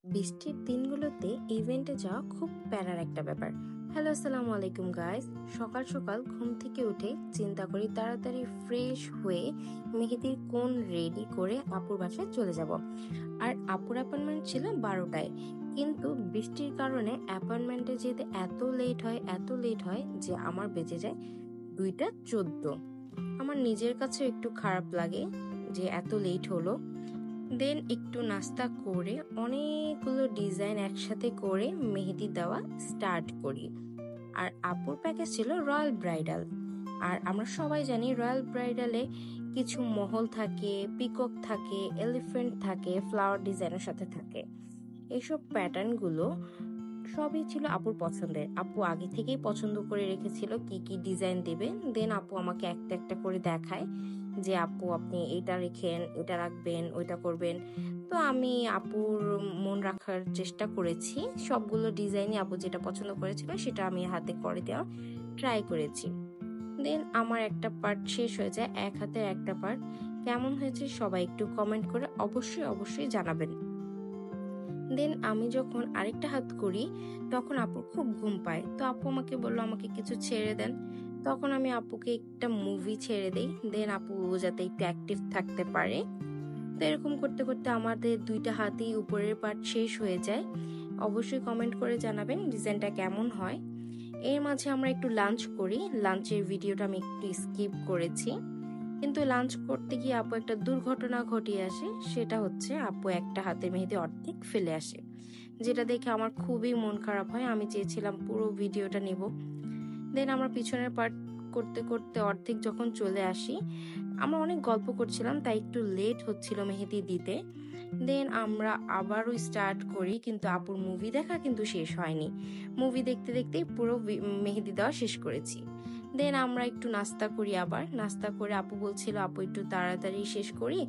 বৃষ্টির দিনগুলোতে ইভেন্টে যাওয়া খুব প্যারার একটা ব্যাপার। হ্যালো, আসসালামু আলাইকুম গাইস। সকাল সকাল ঘুম থেকে উঠে চিন্তা করি তাড়াতাড়ি ফ্রেশ হয়ে মেহেদির কোন রেডি করে আপুর বাসায় চলে যাব। আর আপুর অ্যাপয়েন্টমেন্ট ছিল 12টায়, কিন্তু বৃষ্টির কারণে অ্যাপয়েন্টমেন্টে যেতে এত লেট হয় যে আমার বেজে যায় 2টা 14। আমার নিজের কাছে একটু খারাপ লাগে যে এত লেট হলো। দেন একটু নাস্তা করে অনেকগুলো ডিজাইন একসাথে করে মেহেদি দেওয়া স্টার্ট করি। আর আপুর প্যাকেজ ছিল রয়্যাল ব্রাইডাল। আর আমরা সবাই জানি রয়্যাল ব্রাইডালে কিছু মহল থাকে, পিকক থাকে, এলিফ্যান্ট থাকে, ফ্লাওয়ার ডিজাইনের সাথে থাকে। এইসব প্যাটার্নগুলো সবই ছিল আপুর পছন্দের। আপু আগে থেকেই পছন্দ করে রেখেছিল কি কি ডিজাইন দেবে। দেন আপু আমাকে একটা একটা করে দেখায় যে আপু আপনি এটা রেখেন, এটা রাখবেন, ওইটা করবেন। তো আমি আপুর মন রাখার চেষ্টা করেছি। সবগুলো ডিজাইনই আপু যেটা পছন্দ করেছিল সেটা আমি হাতে করে দেওয়ার ট্রাই করেছি। দেন আমার একটা পার্ট শেষ হয়ে যায়, এক হাতের একটা পার্ট। কেমন হয়েছে সবাই একটু কমেন্ট করে অবশ্যই জানাবেন। দেন আমি যখন আরেকটা হাত করি তখন আপুর খুব ঘুম পায়। তো আপু আমাকে বললো আমাকে কিছু ছেড়ে দেন। তখন আমি আপুকে একটা মুভি ছেড়ে দেই, দেন আপু যাতে একটু অ্যাক্টিভ থাকতে পারে। তো এরকম করতে করতে আমাদের 2টা হাতেই উপরের পার্ট শেষ হয়ে যায়। অবশ্যই কমেন্ট করে জানাবেন ডিজাইনটা কেমন হয়। এর মাঝে আমরা একটু লাঞ্চ করি। লাঞ্চের ভিডিওটা আমি একটু স্কিপ করেছি, কিন্তু লাঞ্চ করতে গিয়ে আপু একটা দুর্ঘটনা ঘটিয়ে আসে। সেটা হচ্ছে আপু একটা হাতের মেহেদি অর্ধেক ফেলে আসে, যেটা দেখে আমার খুবই মন খারাপ হয়। আমি চেয়েছিলাম পুরো ভিডিওটা নেব। দেন আমরা পিছনের পার্ট করতে করতে অর্ধেক যখন চলে আসি, আমরা অনেক গল্প করছিলাম তাই একটু লেট হচ্ছিল মেহেদি দিতে। দেন আমরা আবারও স্টার্ট করি, কিন্তু আপুর মুভি দেখা কিন্তু শেষ হয়নি। মুভি দেখতে দেখতেই পুরো মেহেদি দেওয়া শেষ করেছি। দেন আমরা একটু নাস্তা করি। আবার নাস্তা করে আপু বলছিল আপু একটু তাড়াতাড়ি শেষ করি,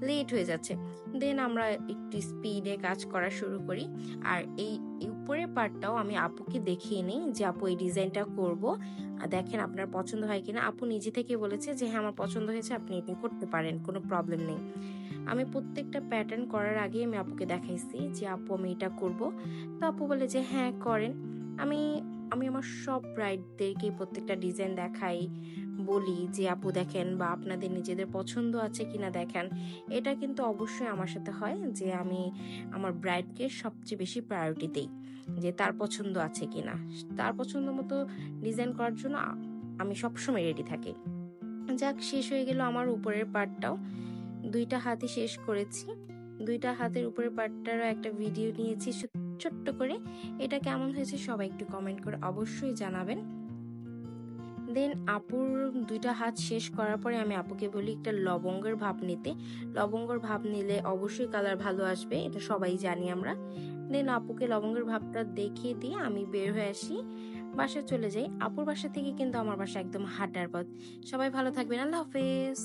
লেট হয়ে যাচ্ছে। দেন আমরা একটু স্পিডে কাজ করা শুরু করি। আর এই উপরের পার্টটাও আমি আপুকে দেখিয়ে নিই যে আপু এই ডিজাইনটা করব, দেখেন আপনার পছন্দ হয় কিনা। আপু নিজে থেকে বলেছে যে হ্যাঁ আমার পছন্দ হয়েছে, আপনি এটা করতে পারেন, কোনো প্রবলেম নেই। আমি প্রত্যেকটা প্যাটার্ন করার আগে আমি আপুকে দেখাইছি যে আপু আমি এটা করব। তো আপু বলে যে হ্যাঁ করেন। আমি আমি আমার সব ব্রাইডদেরকে প্রত্যেকটা ডিজাইন দেখাই, বলি যে আপু দেখেন, বা আপনাদের নিজেদের পছন্দ আছে কিনা দেখেন। এটা কিন্তু অবশ্যই আমার সাথে হয় যে আমি আমার ব্রাইডকে সবচেয়ে বেশি প্রায়োরিটি দিই, যে তার পছন্দ আছে কিনা। তার পছন্দ মতো ডিজাইন করার জন্য আমি সবসময় রেডি থাকি। যাক, শেষ হয়ে গেল আমার উপরের পার্টটাও। 2টা হাতই শেষ করেছি। 2টা হাতের উপরের পার্টটারও একটা ভিডিও নিয়েছি ছোট্ট করে। এটা কেমন হয়েছে সবাই একটু কমেন্ট করে অবশ্যই জানাবেন। দেন আপুর 2টা হাত শেষ করার পরে আমি আপুকে বলি একটা লবঙ্গের ভাপ নিতে। লবঙ্গের ভাপ নিলে অবশ্যই কালার ভালো আসবে, এটা সবাই জানি আমরা। দেন আপুকে লবঙ্গের ভাপটা দেখিয়ে দিয়ে আমি বের হয়ে আসি, বাসায় চলে যাই। আপুর বাসা থেকে কিন্তু আমার বাসা একদম হাঁটার পথ। সবাই ভালো থাকবেন, আল্লাহ হাফেজ।